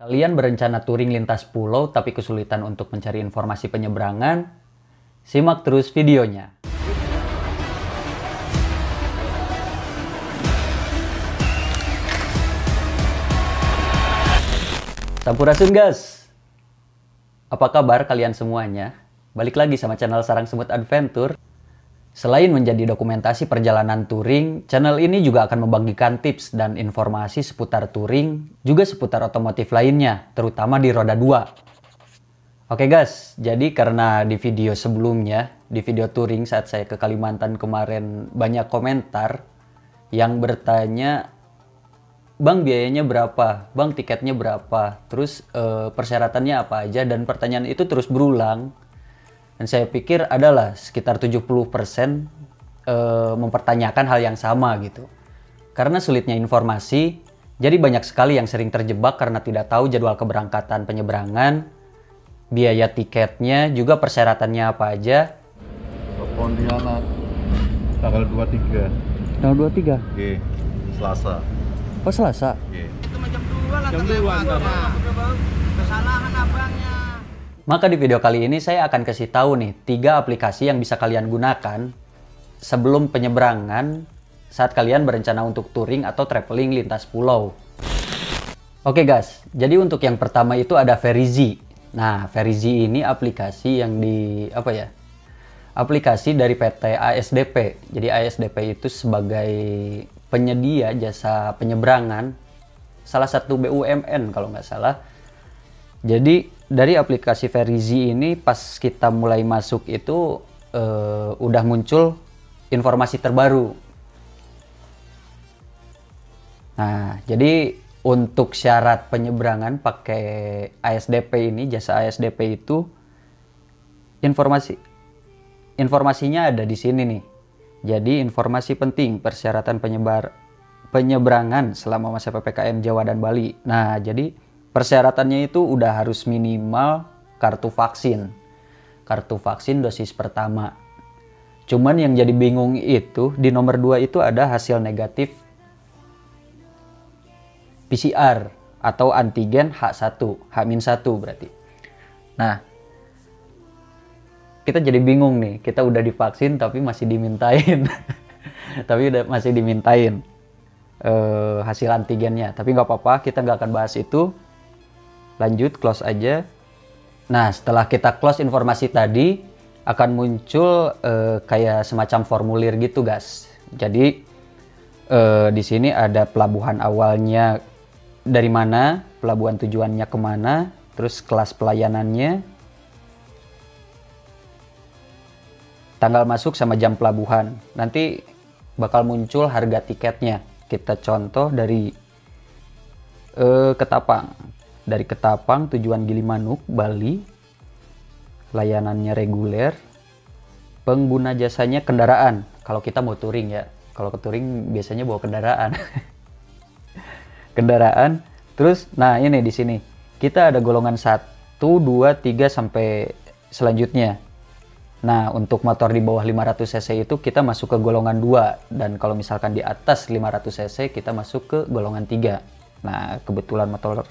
Kalian berencana touring lintas pulau tapi kesulitan untuk mencari informasi penyeberangan? Simak terus videonya. Sampurasun gas! Apa kabar kalian semuanya? Balik lagi sama channel Sarang Semut Adventure. Selain menjadi dokumentasi perjalanan touring, channel ini juga akan membagikan tips dan informasi seputar touring, juga seputar otomotif lainnya, terutama di roda 2. Oke guys, jadi karena di video sebelumnya, di video touring saat saya ke Kalimantan kemarin banyak komentar yang bertanya, Bang biayanya berapa? Bang tiketnya berapa? Terus persyaratannya apa aja? Dan pertanyaan itu terus berulang. Dan saya pikir adalah sekitar 70% mempertanyakan hal yang sama gitu. Karena sulitnya informasi, jadi banyak sekali yang sering terjebak karena tidak tahu jadwal keberangkatan penyeberangan, biaya tiketnya, juga persyaratannya apa aja. Pontianak tanggal 23. Tanggal 23? Oke, Selasa. Oh Selasa? Oke. Itu jam 2 lah terlewatnya. Kesalahan abangnya. Maka di video kali ini saya akan kasih tahu nih 3 aplikasi yang bisa kalian gunakan sebelum penyeberangan saat kalian berencana untuk touring atau traveling lintas pulau. Oke guys, jadi untuk yang pertama itu ada Verizi. Nah, Verizi ini aplikasi yang aplikasi dari PT ASDP. Jadi ASDP itu sebagai penyedia jasa penyeberangan, salah satu BUMN kalau nggak salah. Jadi dari aplikasi Verizi ini pas kita mulai masuk itu udah muncul informasi terbaru. Nah, jadi untuk syarat penyeberangan pakai ASDP ini, jasa ASDP itu informasinya ada di sini nih. Jadi informasi penting persyaratan penyeberangan selama masa PPKM Jawa dan Bali. Nah, jadi persyaratannya itu udah harus minimal kartu vaksin. Kartu vaksin dosis pertama. Cuman yang jadi bingung itu di nomor 2 itu ada hasil negatif PCR atau antigen H1, H-1 berarti. Nah, kita jadi bingung nih, kita udah divaksin tapi masih dimintain. masih dimintain hasil antigennya. Tapi nggak apa-apa, kita nggak akan bahas itu. Lanjut, close aja. Nah, setelah kita close informasi tadi, akan muncul kayak semacam formulir gitu, guys. Jadi di sini ada pelabuhan awalnya dari mana, pelabuhan tujuannya kemana, terus kelas pelayanannya, tanggal masuk sama jam pelabuhan. Nanti bakal muncul harga tiketnya. Kita contoh dari Ketapang. Dari Ketapang tujuan Gilimanuk, Bali. Layanannya reguler. Pengguna jasanya kendaraan. Kalau kita mau touring ya. Kalau ke touring biasanya bawa kendaraan. Kendaraan. Terus nah ini di sini. Kita ada golongan 1, 2, 3 sampai selanjutnya. Nah, untuk motor di bawah 500 cc itu kita masuk ke golongan 2. Dan kalau misalkan di atas 500 cc kita masuk ke golongan 3. Nah, kebetulan motor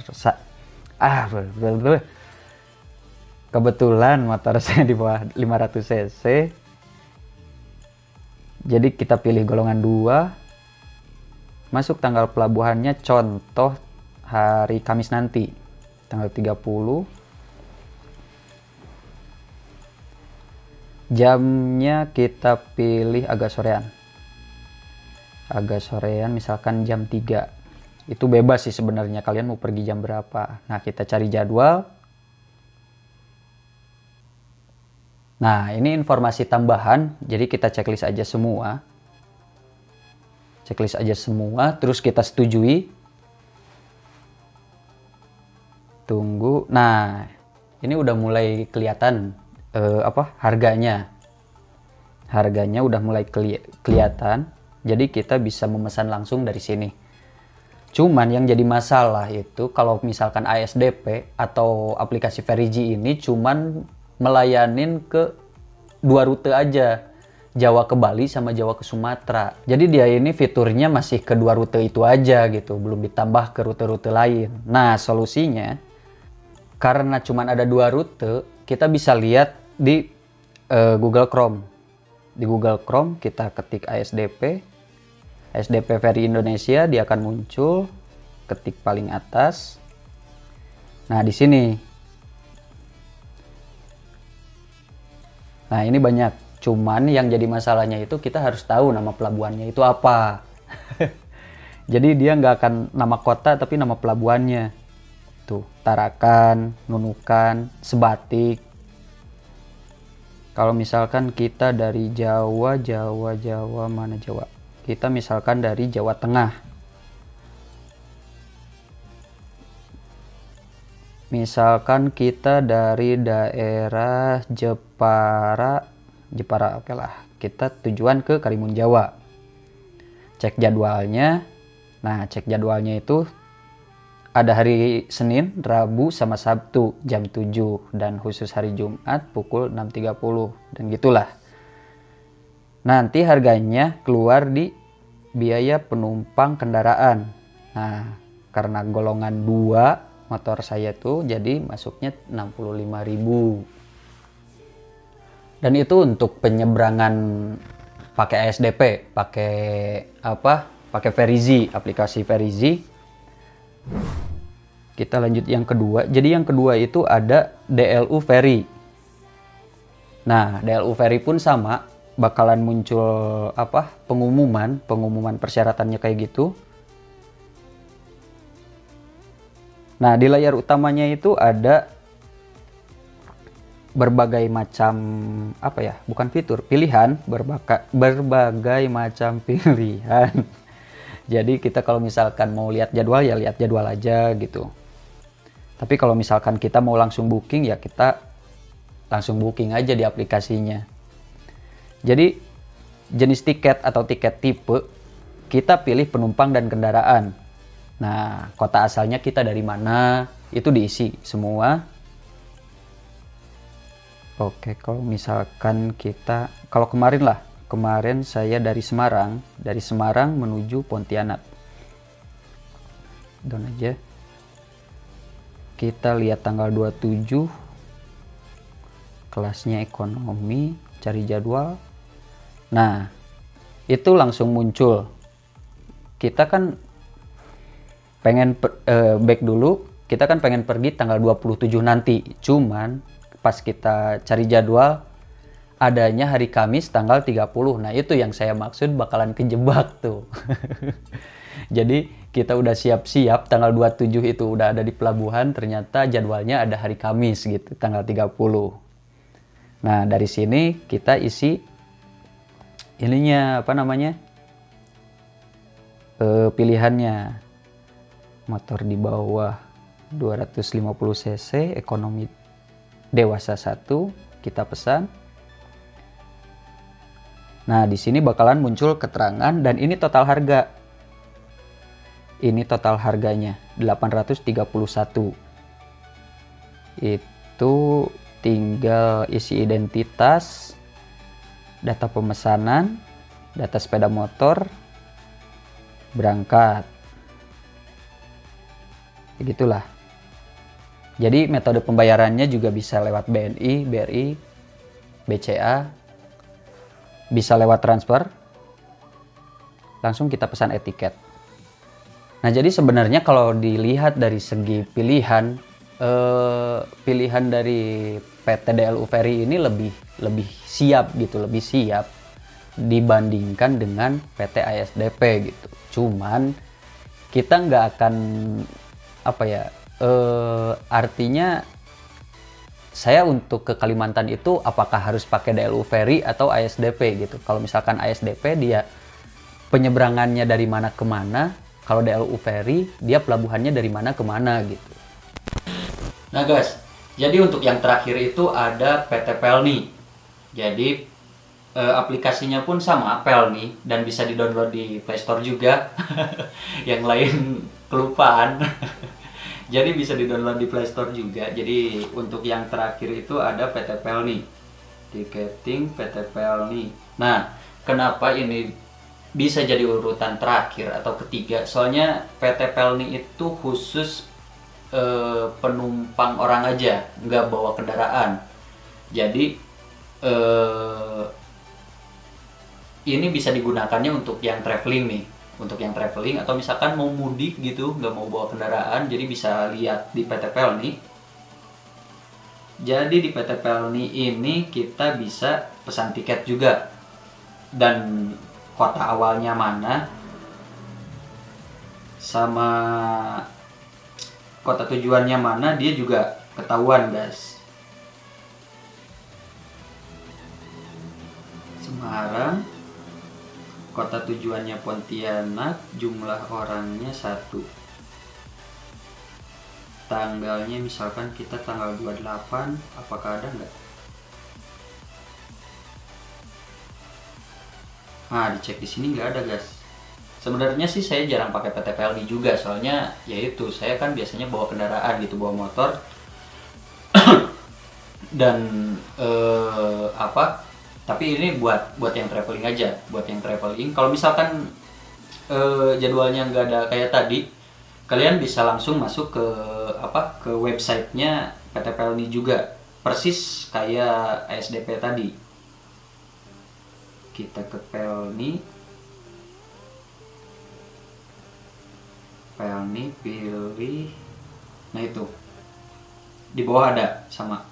saya di bawah 500 cc. Jadi kita pilih golongan 2. Masuk tanggal pelabuhannya contoh hari Kamis nanti. Tanggal 30. Jamnya kita pilih agak sorean. Agak sorean misalkan jam 3. Itu bebas sih sebenarnya, kalian mau pergi jam berapa. Nah, kita cari jadwal. Nah, ini informasi tambahan, jadi kita checklist aja semua. Checklist aja semua, terus kita setujui. Tunggu. Nah, ini udah mulai kelihatan harganya. Harganya udah mulai kelihatan, jadi kita bisa memesan langsung dari sini. Cuman yang jadi masalah itu kalau misalkan ASDP atau aplikasi Verizi ini cuman melayanin ke 2 rute aja. Jawa ke Bali sama Jawa ke Sumatera. Jadi dia ini fiturnya masih kedua rute itu aja gitu, belum ditambah ke rute-rute lain. Nah, solusinya karena cuma ada 2 rute, kita bisa lihat di Google Chrome. Di Google Chrome kita ketik ASDP Ferry Indonesia, dia akan muncul, ketik paling atas. Nah, di sini. Nah, ini banyak. Cuman yang jadi masalahnya itu kita harus tahu nama pelabuhannya itu apa. Jadi dia nggak akan nama kota tapi nama pelabuhannya. Tuh, Tarakan, Nunukan, Sebatik. Kalau misalkan kita dari Jawa, mana Jawa? Kita misalkan dari Jawa Tengah. Misalkan kita dari daerah Jepara, oke lah. Kita tujuan ke Karimun Jawa. Cek jadwalnya. Nah, cek jadwalnya itu ada hari Senin, Rabu, sama Sabtu jam 7. Dan khusus hari Jumat pukul 6.30. Dan gitulah. Nanti harganya keluar di biaya penumpang kendaraan. Nah, karena golongan 2 motor saya tuh jadi masuknya 65.000. Dan itu untuk penyeberangan pakai ASDP, pakai apa? Pakai Verizi, aplikasi Verizi. Kita lanjut yang kedua. Jadi yang kedua itu ada DLU Ferry. Nah, DLU Ferry pun sama, bakalan muncul apa? Pengumuman persyaratannya kayak gitu. Nah, di layar utamanya itu ada berbagai macam apa ya? Bukan fitur, pilihan, berbagai macam pilihan. Jadi kita kalau misalkan mau lihat jadwal ya lihat jadwal aja gitu. Tapi kalau misalkan kita mau langsung booking ya kita langsung booking aja di aplikasinya. Jadi jenis tiket atau tiket tipe kita pilih penumpang dan kendaraan. Nah, kota asalnya kita dari mana, itu diisi semua. Oke, kalau misalkan kalau kemarin saya dari Semarang menuju Pontianak. Down aja. Kita lihat tanggal 27, kelasnya ekonomi, cari jadwal. Nah, itu langsung muncul. Kita kan pengen back dulu, kita kan pengen pergi tanggal 27 nanti. Cuman pas kita cari jadwal adanya hari Kamis tanggal 30. Nah, itu yang saya maksud bakalan kejebak tuh. Jadi kita udah siap-siap tanggal 27 itu udah ada di pelabuhan, ternyata jadwalnya ada hari Kamis gitu, tanggal 30. Nah, dari sini kita isi ininya apa namanya? Pilihannya. Motor di bawah 250 cc, ekonomi dewasa 1, kita pesan. Nah, di sini bakalan muncul keterangan dan ini total harga. Ini total harganya 831. Itu tinggal isi identitas, data pemesanan, data sepeda motor, berangkat. Begitulah. Jadi metode pembayarannya juga bisa lewat BNI, BRI, BCA, bisa lewat transfer. Langsung kita pesan e-tiket. Nah, jadi sebenarnya kalau dilihat dari segi pilihan dari PT DLU Ferry ini lebih siap gitu, lebih siap dibandingkan dengan PT ASDP gitu. Cuman kita nggak akan artinya saya untuk ke Kalimantan itu apakah harus pakai DLU Ferry atau ASDP gitu. Kalau misalkan ASDP dia penyeberangannya dari mana ke mana, kalau DLU Ferry dia pelabuhannya dari mana ke mana gitu. Nah guys, jadi untuk yang terakhir itu ada PT Pelni. Jadi aplikasinya pun sama, Pelni, dan bisa di-download di Play Store juga. Yang lain kelupaan. Jadi bisa di-download di Play Store juga. Jadi untuk yang terakhir itu ada PT Pelni. Tiketing PT Pelni. Nah, kenapa ini bisa jadi urutan terakhir atau ketiga? Soalnya PT Pelni itu khusus penumpang orang aja, nggak bawa kendaraan. Jadi ini bisa digunakannya untuk yang traveling nih, untuk yang traveling atau misalkan mau mudik gitu, nggak mau bawa kendaraan, jadi bisa lihat di PT Pelni. Jadi di PT Pelni ini kita bisa pesan tiket juga, dan kota awalnya mana sama kota tujuannya mana dia juga ketahuan, guys. Semarang, kota tujuannya Pontianak, jumlah orangnya 1. Tanggalnya misalkan kita tanggal 28, apakah ada nggak? Nah, dicek di sini nggak ada, guys. Sebenarnya sih saya jarang pakai PT Pelni juga, soalnya yaitu saya kan biasanya bawa kendaraan gitu, bawa motor. Dan tapi ini buat yang traveling aja, buat yang traveling. Kalau misalkan jadwalnya nggak ada kayak tadi, kalian bisa langsung masuk ke websitenya PT Pelni juga, persis kayak ASDP tadi. Kita ke Pelni, pilih, nah itu di bawah ada sama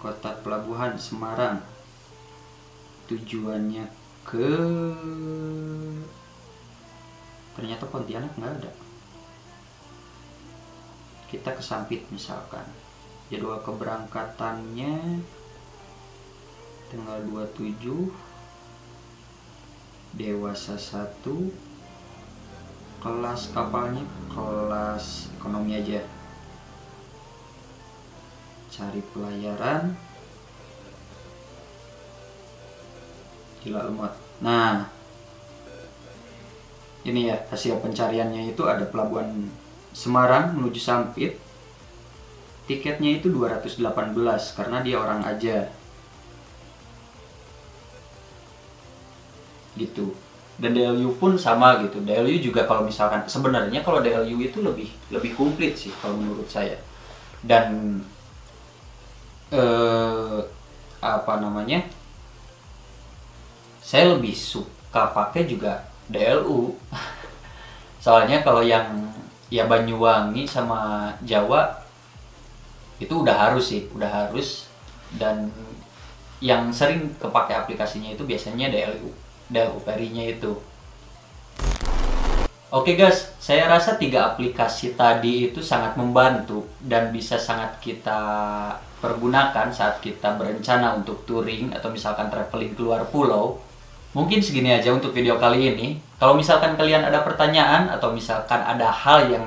kota pelabuhan Semarang, tujuannya ke, ternyata Pontianak nggak ada. Kita ke Sampit misalkan, jadwal keberangkatannya tanggal 27, dewasa 1, kelas kapalnya kelas ekonomi aja, cari pelayaran, gila lemot. Nah, ini ya hasil pencariannya, itu ada pelabuhan Semarang menuju Sampit, tiketnya itu 218 karena dia orang aja gitu. Dan DLU pun sama gitu. DLU juga kalau misalkan, sebenarnya kalau DLU itu lebih komplit sih kalau menurut saya. Dan saya lebih suka pakai juga DLU. Soalnya kalau yang ya Banyuwangi sama Jawa itu udah harus sih, udah harus. Dan yang sering kepake aplikasinya itu biasanya DLU Ferry-nya itu. Oke guys, saya rasa 3 aplikasi tadi itu sangat membantu dan bisa sangat kita pergunakan saat kita berencana untuk touring atau misalkan traveling keluar pulau. Mungkin segini aja untuk video kali ini. Kalau misalkan kalian ada pertanyaan atau misalkan ada hal yang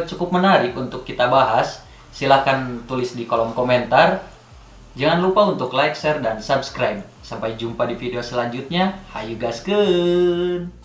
cukup menarik untuk kita bahas, silahkan tulis di kolom komentar. Jangan lupa untuk like, share, dan subscribe. Sampai jumpa di video selanjutnya. Hayu gaskeun!